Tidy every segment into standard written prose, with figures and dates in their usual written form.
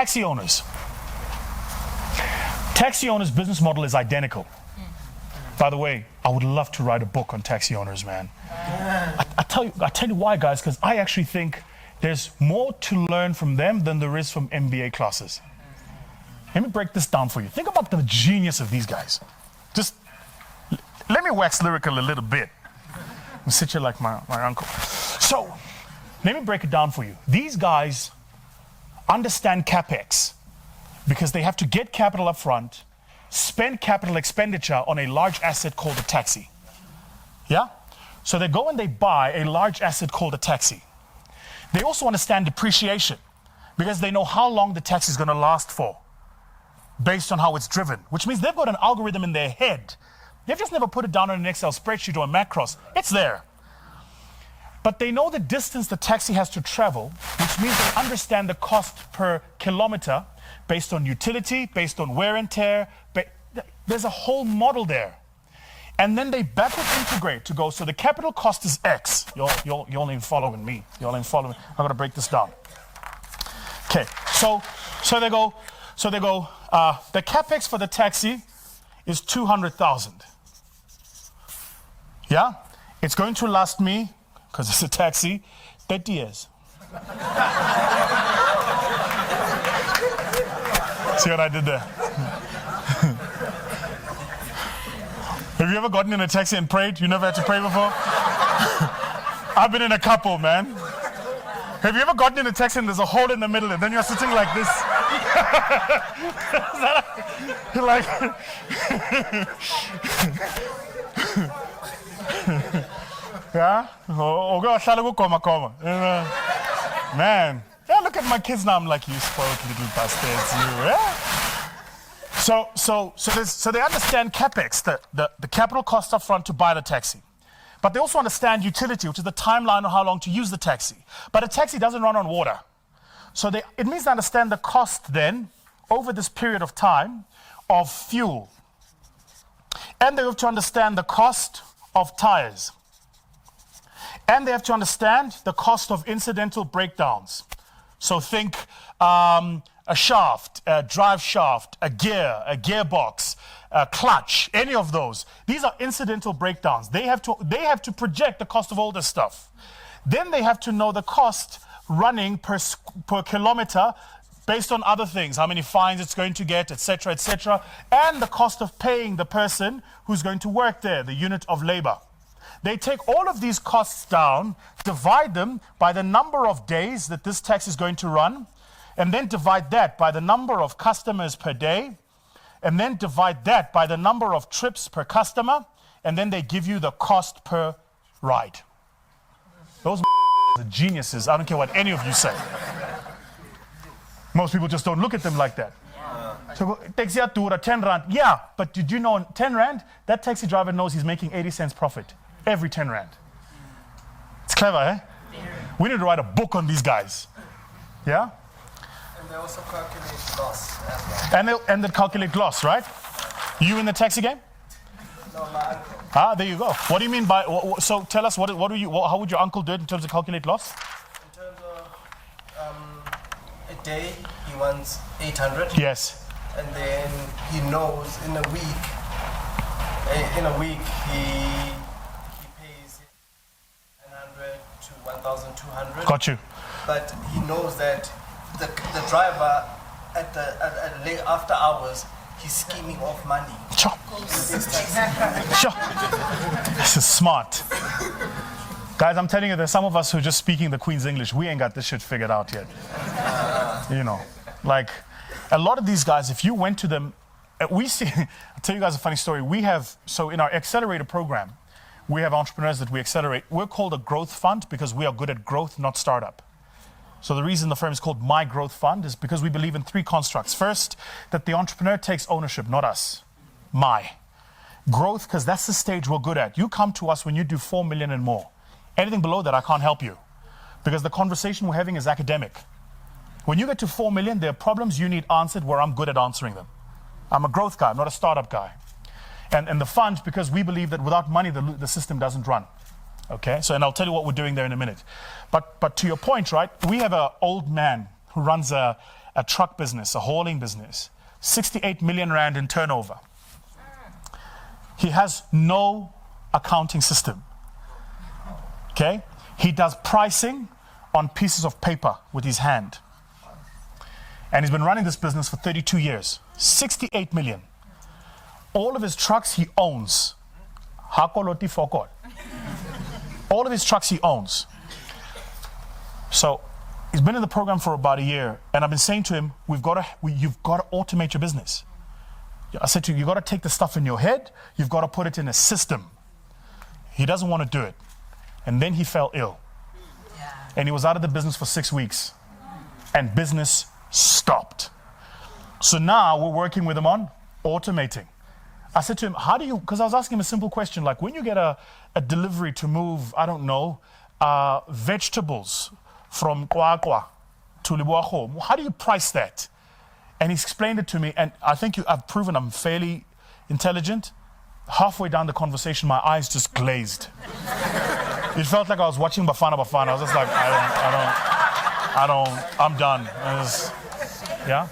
Taxi owners. Taxi owners' business model is identical. By the way, I would love to write a book on taxi owners, man. I tell you why, guys, because I actually think there's more to learn from them than there is from MBA classes. Let me break this down for you. Think about the genius of these guys. Just let me wax lyrical a little bit. I'm sit here like my uncle. So, let me break it down for you. These guys understand CapEx because they have to get capital up front, spend capital expenditure on a large asset called a taxi. Yeah? So they go and they buy a large asset called a taxi. They also understand depreciation because they know how long the taxi is going to last for based on how it's driven, which means they've got an algorithm in their head. They've just never put it down on an Excel spreadsheet or a macros. It's there. But they know the distance the taxi has to travel, which means they understand the cost per kilometer based on utility, based on wear and tear. There's a whole model there. And then they backward integrate to go, so the capital cost is X. Y'all ain't following me. Y'all ain't following me. I'm going to break this down. Okay, so they go, the CapEx for the taxi is 200,000. Yeah? It's going to last me, because it's a taxi, 30 years. See what I did there? Have you ever gotten in a taxi and prayed? You never had to pray before? I've been in a couple, man. Have you ever gotten in a taxi and there's a hole in the middle and then you're sitting like this? Like... Yeah? Man. Yeah, look at my kids now. I'm like, you spoiled little bastards, you. Yeah? So they understand CapEx, the capital cost up front to buy the taxi. But they also understand utility, which is the timeline on how long to use the taxi. But a taxi doesn't run on water. So it means they understand the cost then, over this period of time, of fuel. And they have to understand the cost of tires. And they have to understand the cost of incidental breakdowns. So think a shaft, a drive shaft, a gear, a gearbox, a clutch, any of those. These are incidental breakdowns. They have to project the cost of all this stuff. Then they have to know the cost running per kilometer based on other things, how many fines it's going to get, etc., and the cost of paying the person who's going to work there, the unit of labor. They take all of these costs down, divide them by the number of days that this taxi is going to run, and then divide that by the number of customers per day, and then divide that by the number of trips per customer, and then they give you the cost per ride. Those are geniuses. I don't care what any of you say. Most people just don't look at them like that. So, taxi tour 10 rand. Yeah, but did you know 10 rand? That taxi driver knows he's making 80 cents profit every 10 rand. It's clever, eh? We need to write a book on these guys. Yeah? And they also calculate loss as well. And they calculate loss, right? You in the taxi game? No, my uncle. Ah, there you go. What do you mean by, so tell us, how would your uncle do it in terms of calculate loss? In terms of a day, he wants 800. Yes. And then he knows in a week he pays 900 to 1,200. Got you. But he knows that the driver after hours, he's scheming off money. Sure. Sure. This is smart. Guys, I'm telling you, there's some of us who are just speaking the Queen's English. We ain't got this shit figured out yet. You know, like a lot of these guys, if you went to them, we see, I'll tell you guys a funny story. So in our accelerator program, we have entrepreneurs that we accelerate. We're called a growth fund because we are good at growth, not startup. So the reason the firm is called My Growth Fund is because we believe in three constructs. First, that the entrepreneur takes ownership, not us. My. Growth, because that's the stage we're good at. You come to us when you do 4 million and more. Anything below that, I can't help you. Because the conversation we're having is academic. When you get to 4 million, there are problems you need answered where I'm good at answering them. I'm a growth guy, I'm not a startup guy. And the fund, because we believe that without money, the system doesn't run. Okay, so, and I'll tell you what we're doing there in a minute. But to your point, right, we have an old man who runs a a truck business, a hauling business, 68 million rand in turnover. He has no accounting system. Okay? He does pricing on pieces of paper with his hand. And he's been running this business for 32 years. 68 million. All of his trucks he owns. Hakoloti fokol. All of his trucks he owns. So he's been in the program for about a year, and I've been saying to him, you've got to automate your business. I said to him, you've got to take the stuff in your head, you've got to put it in a system. He doesn't want to do it. And then he fell ill. And he was out of the business for 6 weeks. And business stopped. So now we're working with him on automating. I said to him, how do you, because I was asking him a simple question, like when you get a delivery to move, I don't know, vegetables from Kwakwa to Libuaho, how do you price that? And he explained it to me, and I think I've proven I'm fairly intelligent. Halfway down the conversation, my eyes just glazed. It felt like I was watching Bafana Bafana. I was just like, I'm done. Yeah.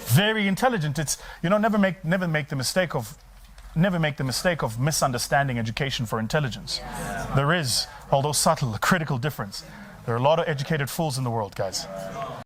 Very intelligent. It's, never make the mistake of misunderstanding education for intelligence. Yeah. There is, although subtle, a critical difference. There are a lot of educated fools in the world, guys.